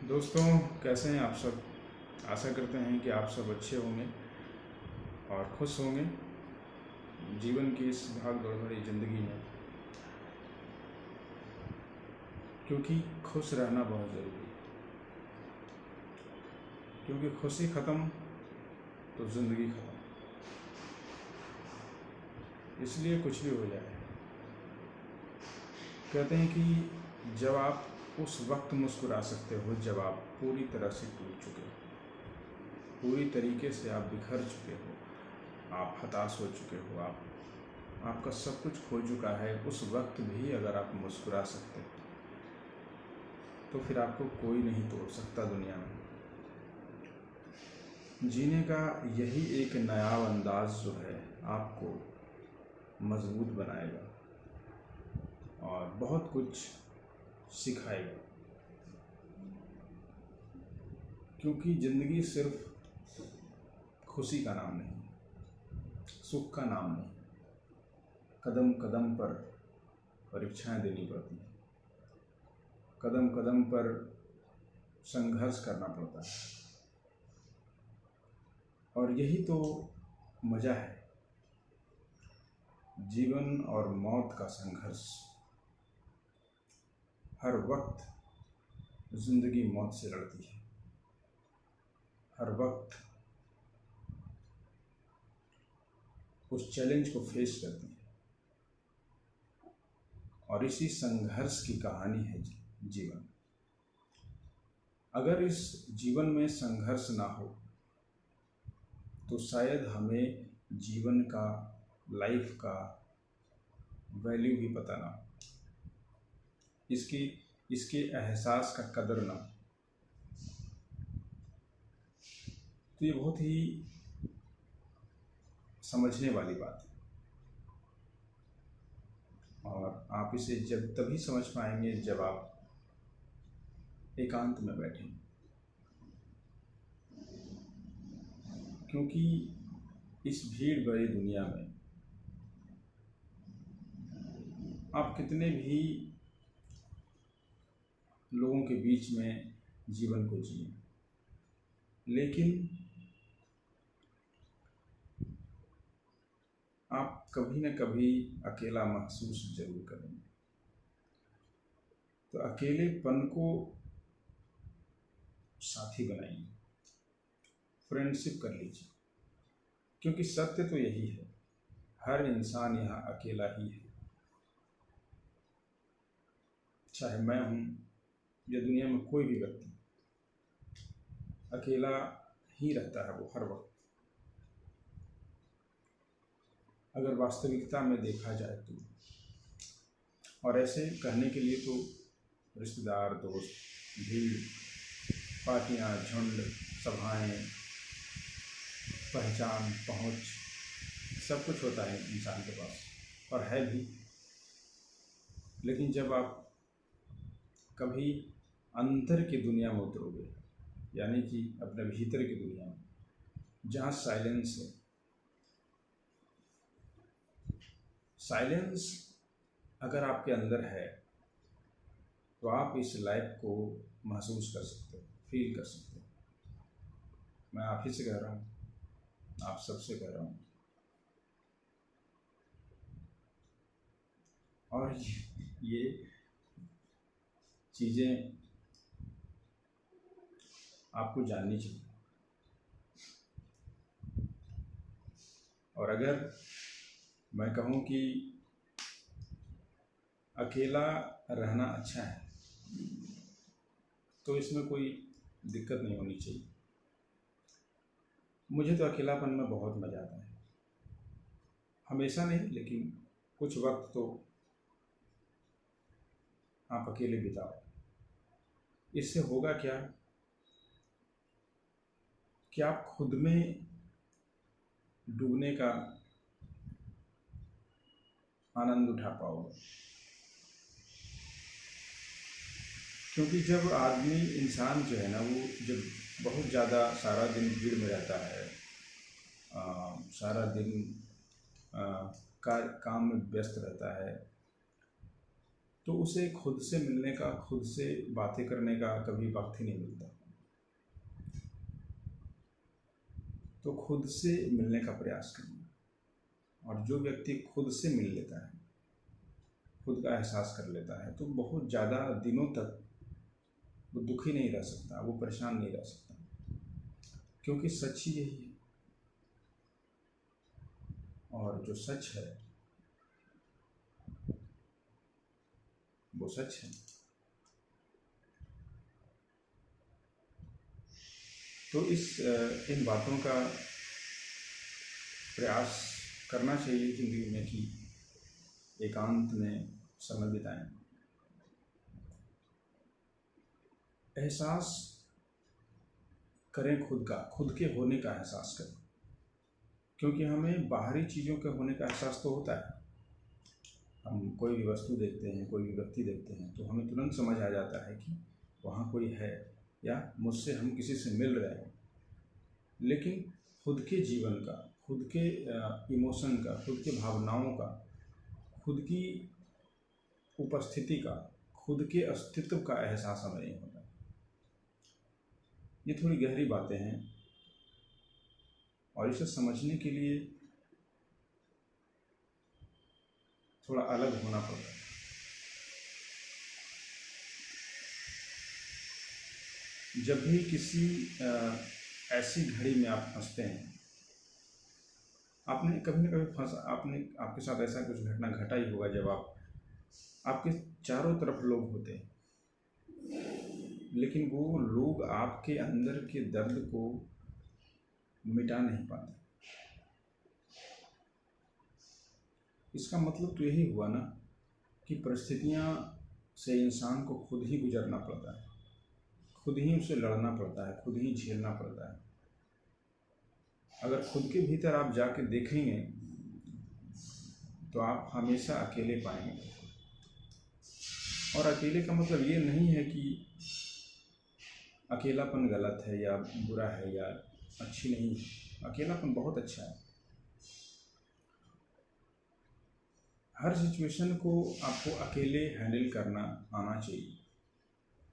दोस्तों, कैसे हैं आप सब। आशा करते हैं कि आप सब अच्छे होंगे और खुश होंगे जीवन की इस भाग दौड़ भरी ज़िंदगी में, क्योंकि खुश रहना बहुत ज़रूरी है। क्योंकि खुशी ख़त्म तो ज़िंदगी ख़त्म। इसलिए कुछ भी हो जाए, कहते हैं कि जब आप उस वक्त मुस्कुरा सकते हो जब आप पूरी तरह से टूट चुके हो, पूरी तरीके से आप बिखर चुके हो, आप हताश हो चुके हो, आपका सब कुछ खो चुका है, उस वक्त भी अगर आप मुस्कुरा सकते हो तो फिर आपको कोई नहीं तोड़ सकता दुनिया में। जीने का यही एक नया अंदाज जो है आपको मजबूत बनाएगा और बहुत कुछ सिखाएगा। क्योंकि ज़िंदगी सिर्फ खुशी का नाम नहीं, सुख का नाम नहीं। कदम कदम पर परीक्षाएं देनी पड़ती हैं, कदम कदम पर संघर्ष करना पड़ता है, और यही तो मज़ा है, जीवन और मौत का संघर्ष। हर वक्त ज़िंदगी मौत से लड़ती है, हर वक्त उस चैलेंज को फेस करती है, और इसी संघर्ष की कहानी है जीवन। अगर इस जीवन में संघर्ष ना हो तो शायद हमें जीवन का, लाइफ का वैल्यू भी पता ना हो, इसके एहसास का कदर ना हो। तो ये बहुत ही समझने वाली बात है, और आप इसे जब तभी समझ पाएंगे जब आप एकांत में बैठें। क्योंकि इस भीड़ भरी दुनिया में आप कितने भी लोगों के बीच में जीवन को जिए, लेकिन आप कभी न कभी अकेला महसूस जरूर करेंगे। तो अकेलेपन को साथी बनाइए, फ्रेंडशिप कर लीजिए। क्योंकि सत्य तो यही है, हर इंसान यहाँ अकेला ही है। चाहे मैं हूँ या दुनिया में कोई भी व्यक्ति, अकेला ही रहता है वो हर वक्त। अगर वास्तविकता में देखा जाए तो, और ऐसे कहने के लिए तो रिश्तेदार, दोस्त, भीड़, पार्टियां, झुंड, सभाएं, पहचान, पहुंच, सब कुछ होता है इंसान के पास, और है भी। लेकिन जब आप कभी अंतर की दुनिया में उतरोगे, यानी कि अपने भीतर की दुनिया में, जहाँ साइलेंस है, साइलेंस अगर आपके अंदर है तो आप इस लाइफ को महसूस कर सकते हो, फील कर सकते हो। मैं आप ही से कह रहा हूँ, आप सबसे कह रहा हूँ। और ये चीज़ें आपको जाननी चाहिए। और अगर मैं कहूँ कि अकेला रहना अच्छा है, तो इसमें कोई दिक्कत नहीं होनी चाहिए। मुझे तो अकेलापन में बहुत मज़ा आता है, हमेशा नहीं, लेकिन कुछ वक्त तो आप अकेले बिताओ। इससे होगा क्या कि आप खुद में डूबने का आनंद उठा पाओगे। क्योंकि जब आदमी, इंसान जो है ना, वो जब बहुत ज़्यादा सारा दिन भीड़ में रहता है, सारा दिन काम में व्यस्त रहता है, तो उसे खुद से मिलने का, खुद से बातें करने का कभी वक्त ही नहीं मिलता। तो खुद से मिलने का प्रयास करना, और जो व्यक्ति खुद से मिल लेता है, खुद का एहसास कर लेता है, तो बहुत ज़्यादा दिनों तक वो दुखी नहीं रह सकता, वो परेशान नहीं रह सकता, क्योंकि सच ही यही है। और जो सच है वो सच है। तो इन बातों का प्रयास करना चाहिए ज़िंदगी में कि एकांत में समय बिताएं, एहसास करें खुद का, खुद के होने का एहसास करें, क्योंकि हमें बाहरी चीज़ों के होने का एहसास तो होता है। हम कोई भी वस्तु देखते हैं, कोई भी व्यक्ति देखते हैं, तो हमें तुरंत समझ आ जाता है कि वहाँ कोई है या मुझसे हम किसी से मिल रहे हैं। लेकिन खुद के जीवन का, खुद के इमोशन का, खुद के भावनाओं का, खुद की उपस्थिति का, खुद के अस्तित्व का एहसास हमें नहीं होता। ये थोड़ी गहरी बातें हैं और इसे समझने के लिए थोड़ा अलग होना पड़ता है। जब भी किसी ऐसी घड़ी में आप फंसते हैं, आपने कभी न कभी आपके साथ ऐसा कुछ घटना घटा ही होगा जब आपके चारों तरफ लोग होते हैं, लेकिन वो लोग आपके अंदर के दर्द को मिटा नहीं पाते। इसका मतलब तो यही हुआ ना कि परिस्थितियाँ से इंसान को खुद ही गुजरना पड़ता है, खुद ही उसे लड़ना पड़ता है, खुद ही झेलना पड़ता है। अगर खुद के भीतर आप जाके देखेंगे तो आप हमेशा अकेले पाएंगे। और अकेले का मतलब ये नहीं है कि अकेलापन गलत है या बुरा है या अच्छी नहीं है। अकेलापन बहुत अच्छा है। हर सिचुएशन को आपको अकेले हैंडल करना आना चाहिए।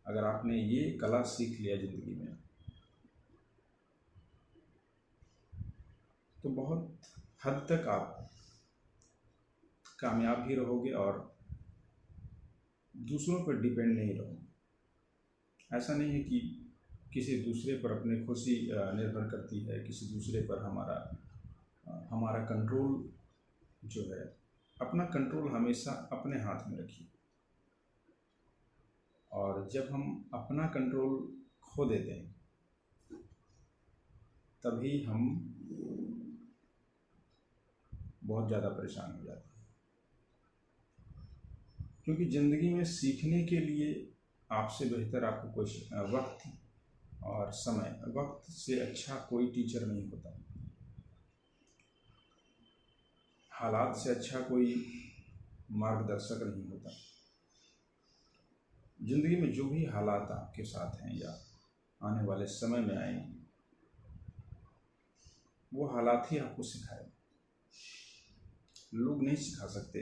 अगर आपने ये कला सीख लिया ज़िंदगी में तो बहुत हद तक आप कामयाब भी रहोगे और दूसरों पर डिपेंड नहीं रहोगे। ऐसा नहीं है कि किसी दूसरे पर अपनी खुशी निर्भर करती है, किसी दूसरे पर हमारा कंट्रोल जो है, अपना कंट्रोल हमेशा अपने हाथ में रखिए। और जब हम अपना कंट्रोल खो देते हैं तभी हम बहुत ज़्यादा परेशान हो जाते हैं, क्योंकि ज़िंदगी में सीखने के लिए आपसे बेहतर आपको कोई वक्त और समय, वक्त से अच्छा कोई टीचर नहीं होता, हालात से अच्छा कोई मार्गदर्शक नहीं होता। ज़िंदगी में जो भी हालात आपके साथ हैं या आने वाले समय में आएंगे, वो हालात ही आपको सिखाए, लोग नहीं सिखा सकते।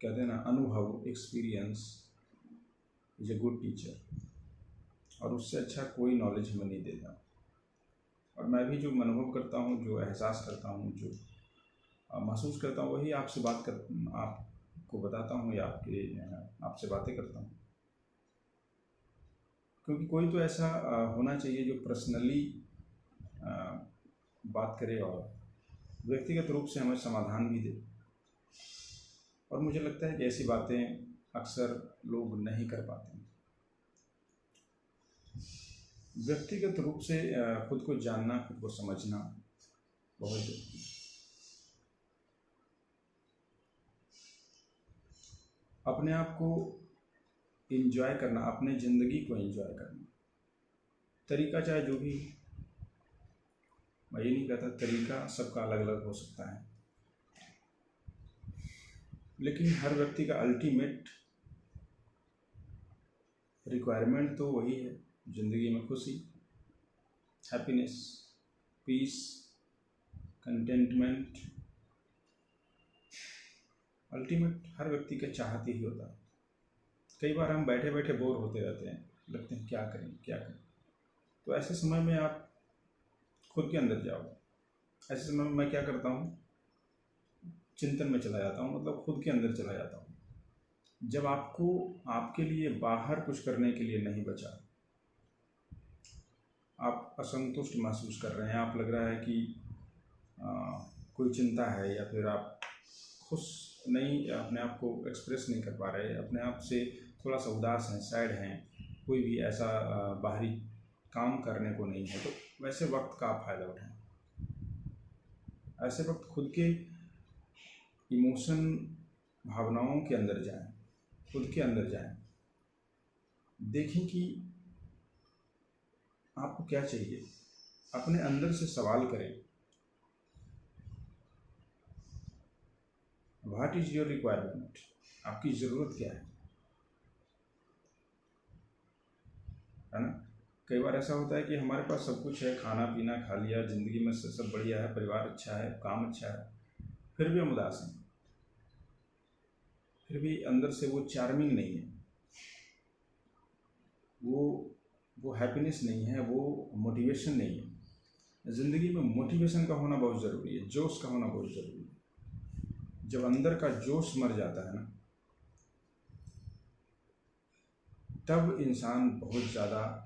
कहते हैं ना, अनुभव, experience is a good teacher, और उससे अच्छा कोई नॉलेज हमें नहीं देता। और मैं भी जो अनुभव करता हूँ, जो एहसास करता हूँ, जो महसूस करता हूँ, वही आपको बताता हूँ या आपसे बातें करता हूँ। क्योंकि कोई तो ऐसा होना चाहिए जो पर्सनली बात करे और व्यक्तिगत रूप से हमें समाधान भी दे। और मुझे लगता है कि ऐसी बातें अक्सर लोग नहीं कर पाते। व्यक्तिगत रूप से खुद को जानना, खुद को समझना बहुत जरूरी है। अपने आप को एंजॉय करना, अपने ज़िंदगी को एंजॉय करना, तरीका चाहे जो भी, मैं ये नहीं कहता तरीका सबका अलग अलग हो सकता है, लेकिन हर व्यक्ति का अल्टीमेट रिक्वायरमेंट तो वही है, ज़िंदगी में खुशी, हैप्पीनेस, पीस, कंटेंटमेंट, अल्टीमेट हर व्यक्ति का चाहत यही होता है। कई बार हम बैठे बैठे बोर होते रहते हैं, लगते हैं क्या करें क्या करें। तो ऐसे समय में आप खुद के अंदर जाओ। ऐसे समय में मैं क्या करता हूँ, चिंतन में चला जाता हूँ, मतलब खुद के अंदर चला जाता हूँ। जब आपको आपके लिए बाहर कुछ करने के लिए नहीं बचा, आप असंतुष्ट महसूस कर रहे हैं, आप लग रहा है कि कोई चिंता है, या फिर आप खुश नहीं, अपने आप को एक्सप्रेस नहीं कर पा रहे, अपने आप से थोड़ा सा उदास हैं, सैड हैं, कोई भी ऐसा बाहरी काम करने को नहीं है, तो वैसे वक्त का आप फ़ायदा उठाएं। ऐसे वक्त खुद के इमोशन, भावनाओं के अंदर जाएं, खुद के अंदर जाएं, देखें कि आपको क्या चाहिए, अपने अंदर से सवाल करें, व्हाट इज़ योर रिक्वायरमेंट, आपकी ज़रूरत क्या है ना। कई बार ऐसा होता है कि हमारे पास सब कुछ है, खाना पीना खा लिया, ज़िंदगी में सब बढ़िया है, परिवार अच्छा है, काम अच्छा है, फिर भी हम उदास हैं, फिर भी अंदर से वो चार्मिंग नहीं है, वो हैप्पीनेस नहीं है, वो मोटिवेशन नहीं है। ज़िंदगी में मोटिवेशन का होना बहुत ज़रूरी है, जोश का होना बहुत ज़रूरी है। जब अंदर का जोश मर जाता है ना, तब इंसान बहुत ज़्यादा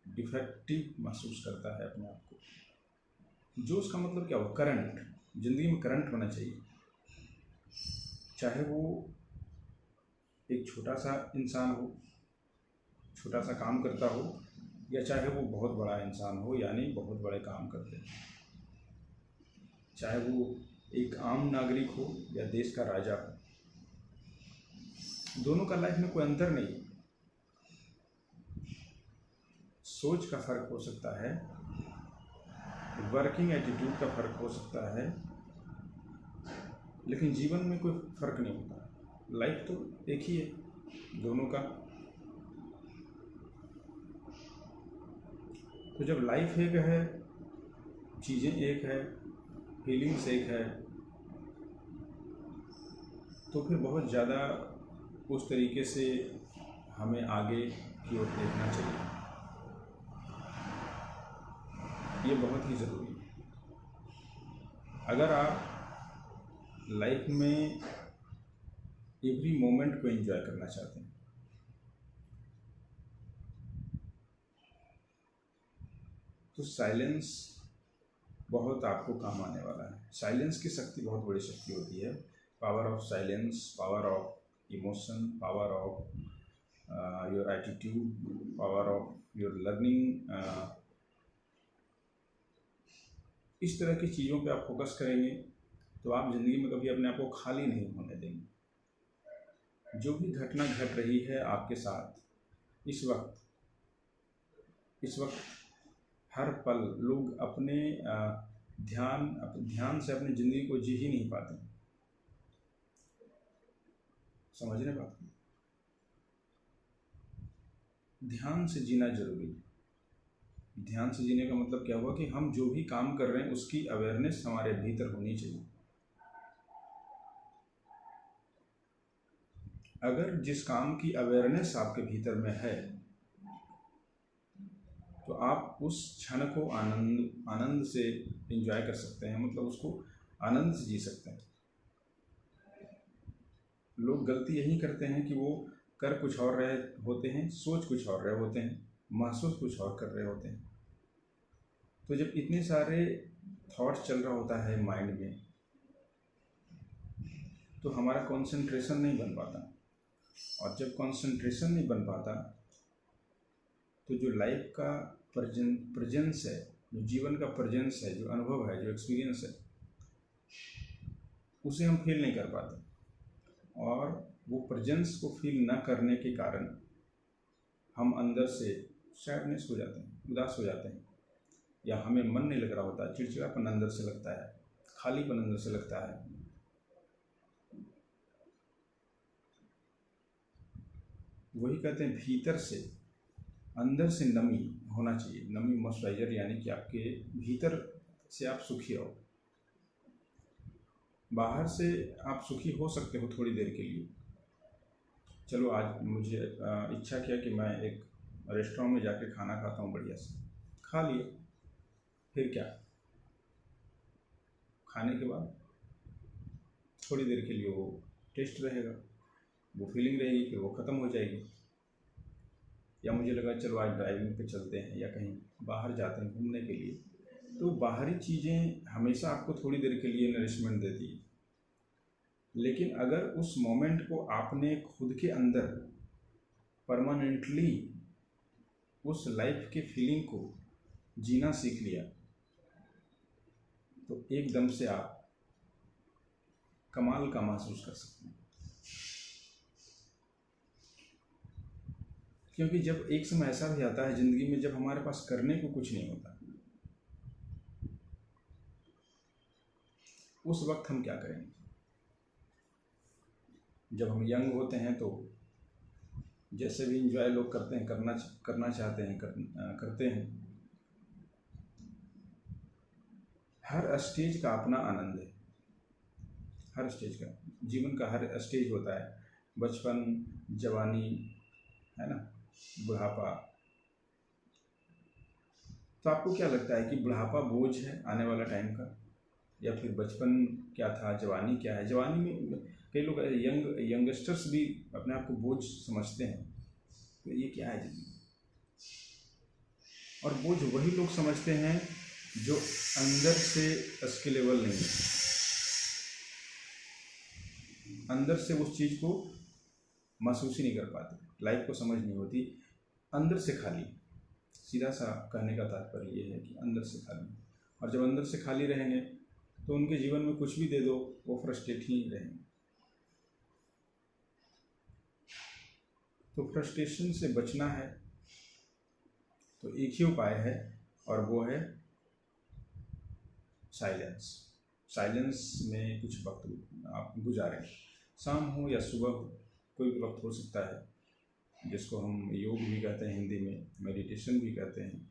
डिफेक्टिव महसूस करता है अपने आप को। जोश का मतलब क्या हो, करंट, ज़िंदगी में करंट होना चाहिए। चाहे वो एक छोटा सा इंसान हो, छोटा सा काम करता हो, या चाहे वो बहुत बड़ा इंसान हो, यानी बहुत बड़े काम करते हैं, चाहे वो एक आम नागरिक हो या देश का राजा हो, दोनों का लाइफ में कोई अंतर नहीं। सोच का फर्क हो सकता है, वर्किंग एटीट्यूड का फर्क हो सकता है, लेकिन जीवन में कोई फर्क नहीं होता। लाइफ तो एक ही है दोनों का। तो जब लाइफ एक है, चीज़ें एक है, फीलिंग्स एक है, तो फिर बहुत ज़्यादा उस तरीके से हमें आगे की ओर देखना चाहिए। ये बहुत ही ज़रूरी है। अगर आप लाइफ में एवरी मोमेंट को एंजॉय करना चाहते हैं, तो साइलेंस बहुत आपको काम आने वाला है। साइलेंस की शक्ति बहुत बड़ी शक्ति होती है। Power of silence, power of emotion, power of your attitude, power of your learning, इस तरह की चीज़ों पे आप फोकस करेंगे तो आप ज़िंदगी में कभी अपने आप को खाली नहीं होने देंगे। जो भी घटना घट रही है आपके साथ इस वक्त हर पल लोग अपने ध्यान से अपनी ज़िंदगी को जी ही नहीं पाते। समझ रहे बात को? ध्यान से जीना जरूरी है। ध्यान से जीने का मतलब क्या हुआ कि हम जो भी काम कर रहे हैं उसकी अवेयरनेस हमारे भीतर होनी चाहिए। अगर जिस काम की अवेयरनेस आपके भीतर में है तो आप उस क्षण को आनंद से एंजॉय कर सकते हैं, मतलब उसको आनंद से जी सकते हैं। लोग गलती यही करते हैं कि वो कर कुछ और रहे होते हैं, सोच कुछ और रहे होते हैं, महसूस कुछ और कर रहे होते हैं। तो जब इतने सारे थॉट्स चल रहा होता है माइंड में, तो हमारा कंसंट्रेशन नहीं बन पाता, और जब कंसंट्रेशन नहीं बन पाता तो जो लाइफ का प्रेजेंस है, जो जीवन का प्रेजेंस है, जो अनुभव है, जो एक्सपीरियंस है, उसे हम फील नहीं कर पाते। और वो प्रेजेंस को फील ना करने के कारण हम अंदर से सैडनेस हो जाते हैं, उदास हो जाते हैं, या हमें मन नहीं लग रहा होता, चिड़चिड़ापन अंदर से लगता है, खालीपन अंदर से लगता है। वही कहते हैं भीतर से, अंदर से नमी होना चाहिए। नमी, मॉइस्चराइजर, यानी कि आपके भीतर से आप सुखी रहो। बाहर से आप सुखी हो सकते हो थोड़ी देर के लिए। चलो आज मुझे इच्छा किया कि मैं एक रेस्टोरेंट में जाके खाना खाता हूँ, बढ़िया से खा लिया, फिर क्या, खाने के बाद थोड़ी देर के लिए वो टेस्ट रहेगा, वो फीलिंग रहेगी, फिर वो ख़त्म हो जाएगी। या मुझे लगा चलो आज ड्राइविंग पे चलते हैं या कहीं बाहर जाते हैं घूमने के लिए, तो बाहरी चीज़ें हमेशा आपको थोड़ी देर के लिए नरिशमेंट देती है, लेकिन अगर उस मोमेंट को आपने खुद के अंदर परमानेंटली उस लाइफ के फीलिंग को जीना सीख लिया तो एकदम से आप कमाल का महसूस कर सकते हैं। क्योंकि जब एक समय ऐसा भी आता है ज़िंदगी में जब हमारे पास करने को कुछ नहीं होता, उस वक्त हम क्या करेंगे? जब हम यंग होते हैं तो जैसे भी इंजॉय लोग करते हैं, करना चाहते हैं, करते हैं। हर स्टेज का अपना आनंद है, हर स्टेज का, जीवन का हर स्टेज होता है, बचपन, जवानी, है ना, बुढ़ापा। तो आपको क्या लगता है कि बुढ़ापा बोझ है आने वाला टाइम का, या फिर बचपन क्या था, जवानी क्या है? जवानी में कई लोग यंगस्टर्स भी अपने आप को बोझ समझते हैं, तो ये क्या है जिंदगी? और बोझ वही लोग समझते हैं जो अंदर से स्किलेबल नहीं है, अंदर से उस चीज़ को महसूस ही नहीं कर पाते, लाइफ को समझ नहीं होती, अंदर से खाली। सीधा सा कहने का तात्पर्य ये है कि अंदर से खाली। और जब अंदर से खाली रहेंगे तो उनके जीवन में कुछ भी दे दो वो फ्रस्ट्रेट ही रहेंगे। तो फ्रस्ट्रेशन से बचना है तो एक ही उपाय है, और वो है साइलेंस। साइलेंस में कुछ वक्त आप गुजारें, शाम हो या सुबह हो, कोई भी वक्त हो सकता है, जिसको हम योग भी कहते हैं, हिंदी में मेडिटेशन भी कहते हैं।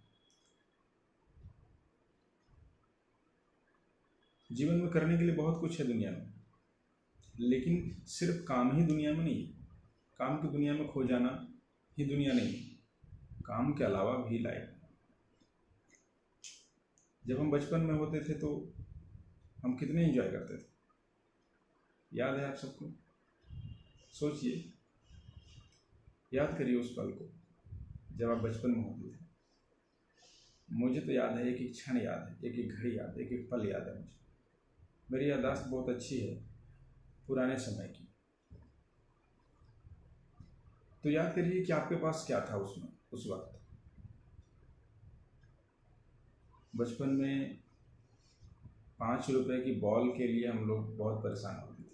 जीवन में करने के लिए बहुत कुछ है दुनिया में, लेकिन सिर्फ काम ही दुनिया में नहीं है। काम की दुनिया में खो जाना ही दुनिया नहीं, काम के अलावा भी लाइफ। जब हम बचपन में होते थे तो हम कितने एंजॉय करते थे, याद है आप सबको? सोचिए, याद करिए उस पल को जब आप बचपन में होते थे। मुझे तो याद है, एक एक क्षण याद है, एक एक घड़ी याद है, एक एक पल याद है मुझे। मेरी याददाश्त बहुत अच्छी है पुराने समय की। तो याद करिए कि आपके पास क्या था उसमें, उस वक्त। बचपन में 5 रुपए की बॉल के लिए हम लोग बहुत परेशान होते थे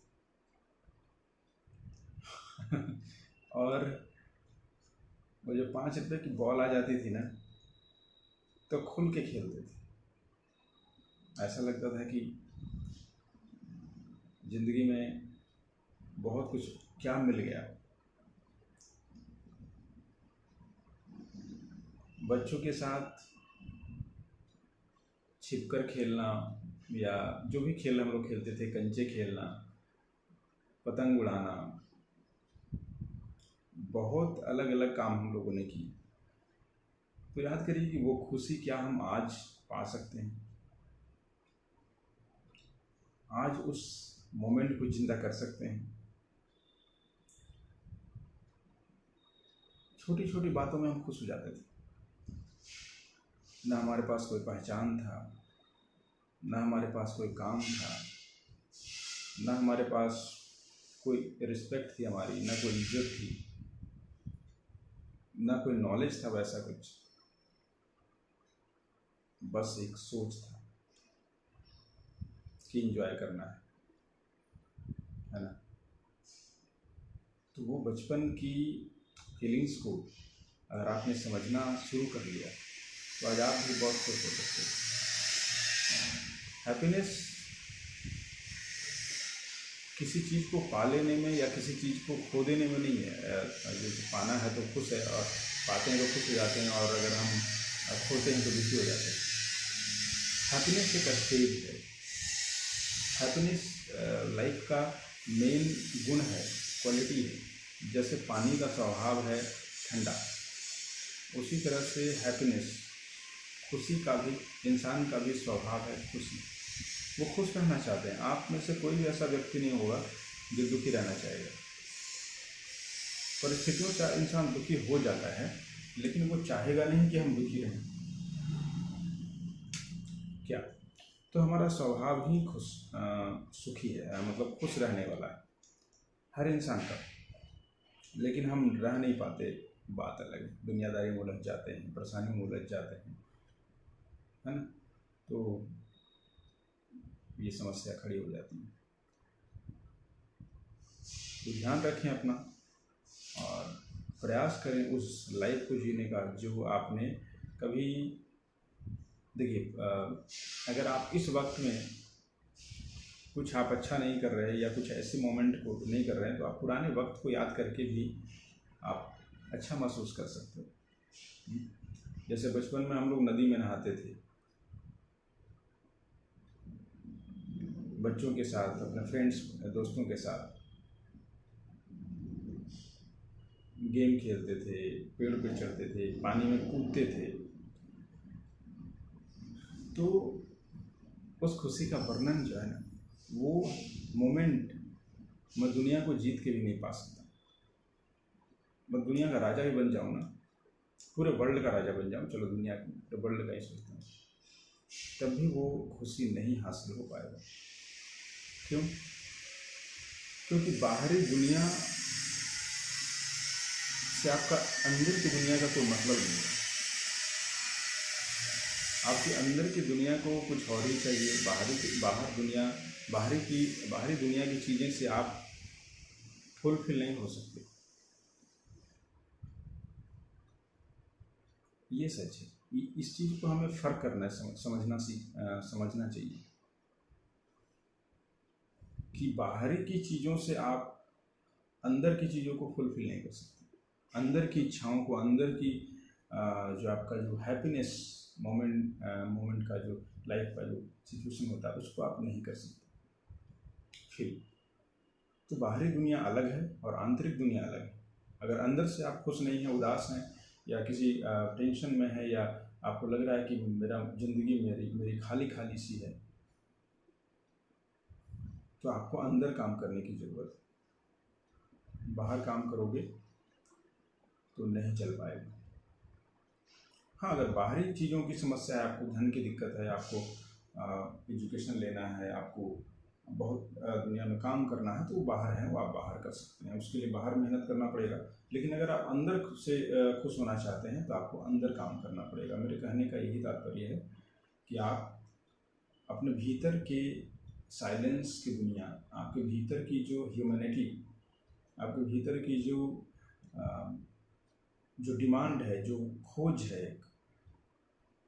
और वो जब 5 रुपए की बॉल आ जाती थी ना, तो खुल के खेलते थे। ऐसा लगता था कि जिंदगी में बहुत कुछ क्या मिल गया। बच्चों के साथ छिपकर खेलना, या जो भी खेल हम लोग खेलते थे, कंचे खेलना, पतंग उड़ाना, बहुत अलग अलग काम हम लोगों ने किए। तो याद करिए कि वो खुशी क्या हम आज पा सकते हैं, आज उस मोमेंट को जिंदा कर सकते हैं। छोटी छोटी बातों में हम खुश हो जाते थे। ना हमारे पास कोई पहचान था, ना हमारे पास कोई काम था, ना हमारे पास कोई रिस्पेक्ट थी हमारी, ना कोई इज्जत थी, ना कोई नॉलेज था वैसा कुछ। बस एक सोच था कि एंजॉय करना है ना। तो वो बचपन की फीलिंग्स को अगर आपने समझना शुरू कर लिया तो आज आप भी बहुत खुश हो सकते हैं। हैप्पीनेस किसी चीज़ को पा लेने में या किसी चीज़ को खो देने में नहीं है। जैसे पाना है तो खुश है, और पाते हैं तो खुश हो जाते हैं, और अगर हम खोते हैं तो दुखी हो जाते हैं। हैप्पीनेस एक स्टेज है, हैप्पीनेस लाइफ का मेन गुण है, क्वालिटी है। जैसे पानी का स्वभाव है ठंडा, उसी तरह से हैप्पीनेस, खुशी का भी, इंसान का भी स्वभाव है खुशी। वो खुश रहना चाहते हैं। आप में से कोई भी ऐसा व्यक्ति नहीं होगा जो दुखी रहना चाहेगा। परिस्थितियों से इंसान दुखी हो जाता है, लेकिन वो चाहेगा नहीं कि हम दुखी रहें। क्या? तो हमारा स्वभाव ही सुखी है, मतलब खुश रहने वाला है हर इंसान का। लेकिन हम रह नहीं पाते, बात अलग है। दुनियादारी में उलझ जाते हैं, परेशानी में उलझ जाते हैं, है ना। तो ये समस्या खड़ी हो जाती है। तो ध्यान रखें अपना और प्रयास करें उस लाइफ को जीने का जो आपने कभी, देखिए अगर आप इस वक्त में कुछ आप अच्छा नहीं कर रहे या कुछ ऐसे मोमेंट को नहीं कर रहे हैं, तो आप पुराने वक्त को याद करके भी आप अच्छा महसूस कर सकते हो। जैसे बचपन में हम लोग नदी में नहाते थे बच्चों के साथ, अपने फ्रेंड्स दोस्तों के साथ गेम खेलते थे, पेड़ पे चढ़ते थे, पानी में कूदते थे। तो उस खुशी का वर्णन जो है ना, वो मोमेंट मैं दुनिया को जीत के भी नहीं पा सकता। मैं दुनिया का राजा भी बन जाऊँ ना, पूरे वर्ल्ड का राजा बन जाऊँ, चलो दुनिया की, तो वर्ल्ड का ही सोचता हूँ, तब भी वो खुशी नहीं हासिल हो पाएगा। क्यों? क्योंकि बाहरी दुनिया से आपका अंदर की दुनिया का कोई मतलब नहीं है। आपके अंदर की दुनिया को कुछ और ही चाहिए। बाहरी दुनिया की चीज़ें से आप फुलफिल नहीं हो सकते। ये सच है। इस चीज़ को हमें फ़र्क करना है, समझना चाहिए कि बाहरी की चीज़ों से आप अंदर की चीज़ों को फुलफिल नहीं कर सकते। अंदर की इच्छाओं को, अंदर की जो आपका जो हैप्पीनेस मोमेंट का जो लाइफ का जो सिचुएशन होता है, उसको आप नहीं कर सकते। फिर तो बाहरी दुनिया अलग है और आंतरिक दुनिया अलग है। अगर अंदर से आप खुश नहीं हैं, उदास हैं, या किसी टेंशन में है, या आपको लग रहा है कि मेरा ज़िंदगी मेरी खाली खाली सी है, तो आपको अंदर काम करने की ज़रूरत है। बाहर काम करोगे तो नहीं चल पाएगा। हाँ, अगर बाहरी चीज़ों की समस्या है, आपको धन की दिक्कत है, आपको एजुकेशन लेना है, आपको बहुत दुनिया में काम करना है, तो वो बाहर है, वो आप बाहर कर सकते हैं। उसके लिए बाहर मेहनत करना पड़ेगा। लेकिन अगर आप अंदर से खुश होना चाहते हैं, तो आपको अंदर काम करना पड़ेगा। मेरे कहने का यही तात्पर्य है कि आप अपने भीतर के साइलेंस की दुनिया, आपके भीतर की जो ह्यूमैनिटी, आपके भीतर की जो डिमांड है, जो खोज है,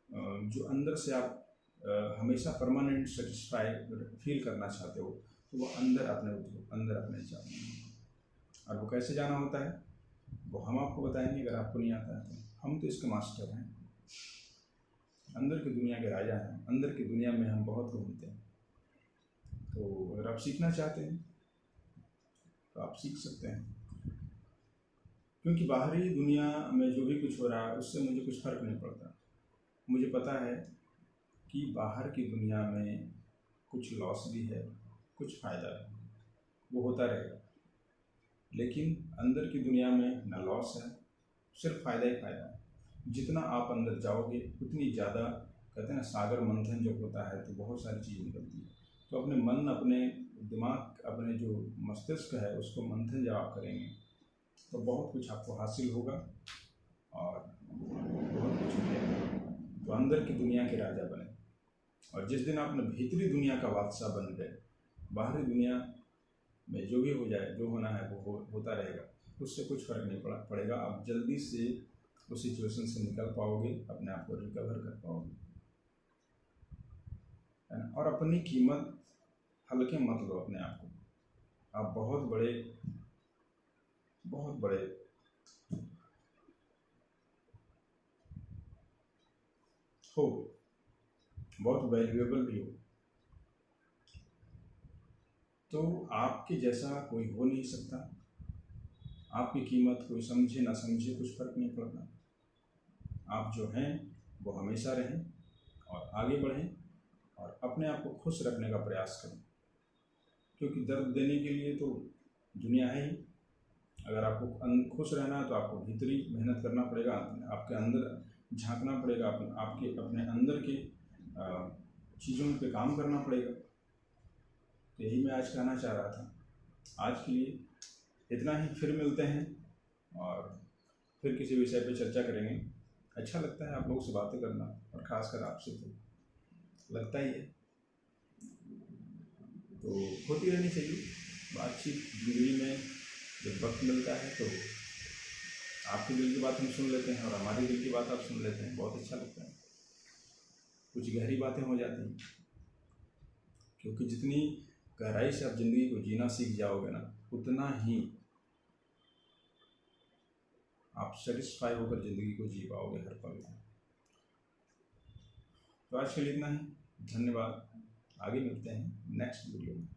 जो अंदर से आप हमेशा परमानेंट सेटिस्फाई फील करना चाहते हो, तो वो अंदर अपने जाना। और वो कैसे जाना होता है, वो हम आपको बताएंगे। अगर आपको नहीं आता है तो हम तो इसके मास्टर हैं, अंदर की दुनिया के राजा हैं। अंदर की दुनिया में हम बहुत घूमते हैं। तो अगर आप सीखना चाहते हैं तो आप सीख सकते हैं, क्योंकि बाहरी दुनिया में जो भी कुछ हो रहा है उससे मुझे कुछ फ़र्क नहीं पड़ता। मुझे पता है कि बाहर की दुनिया में कुछ लॉस भी है, कुछ फ़ायदा है, वो होता रहेगा। लेकिन अंदर की दुनिया में ना लॉस है, सिर्फ फ़ायदा ही फ़ायदा है। जितना आप अंदर जाओगे उतनी ज़्यादा, कहते हैं ना, सागर मंथन जब होता है तो बहुत सारी चीज़ निकलती है। तो अपने मन, अपने दिमाग, अपने जो मस्तिष्क है, उसको मंथन जब आप करेंगे तो बहुत कुछ आपको हासिल होगा और बहुत कुछ मिलेगा। तो अंदर की दुनिया के राजा बने। और जिस दिन आपने भीतरी दुनिया का बादशाह बन गए, बाहरी दुनिया में जो भी हो जाए, जो होना है वो होता रहेगा, उससे कुछ फ़र्क नहीं पड़ेगा। आप जल्दी से उस सिचुएशन से निकल पाओगे, अपने आप को रिकवर कर पाओगे, है ना। और अपनी कीमत हल्के मत लो अपने आप को। आप बहुत बड़े हो, बहुत वैल्यूएबल भी हो। तो आपके जैसा कोई हो नहीं सकता। आपकी कीमत कोई समझे ना समझे, कुछ फ़र्क नहीं पड़ता। आप जो हैं वो हमेशा रहें और आगे बढ़ें और अपने आप को खुश रखने का प्रयास करें, क्योंकि दर्द देने के लिए तो दुनिया है ही। अगर आपको खुश रहना है तो आपको भीतरी मेहनत करना पड़ेगा, आपके अंदर झांकना पड़ेगा, आपके अपने अंदर के चीज़ों पे काम करना पड़ेगा। तो यही मैं आज कहना चाह रहा था। आज के लिए इतना ही, फिर मिलते हैं और फिर किसी विषय पे चर्चा करेंगे। अच्छा लगता है आप लोगों से बातें करना, और ख़ासकर आपसे तो लगता ही है। तो होती रहनी चाहिए बातचीत ज़िंदगी में। जब वक्त मिलता है तो आपके दिल की बात हम सुन लेते हैं और हमारे दिल की बात आप सुन लेते हैं, बहुत अच्छा लगता है। कुछ गहरी बातें हो जाती हैं, क्योंकि जितनी गहराई से आप ज़िंदगी को जीना सीख जाओगे ना, उतना ही आप सेटिस्फाई होकर ज़िंदगी को जी पाओगे हर पल में। तो आज के लिए इतना ही। धन्यवाद। आगे मिलते हैं नेक्स्ट वीडियो में।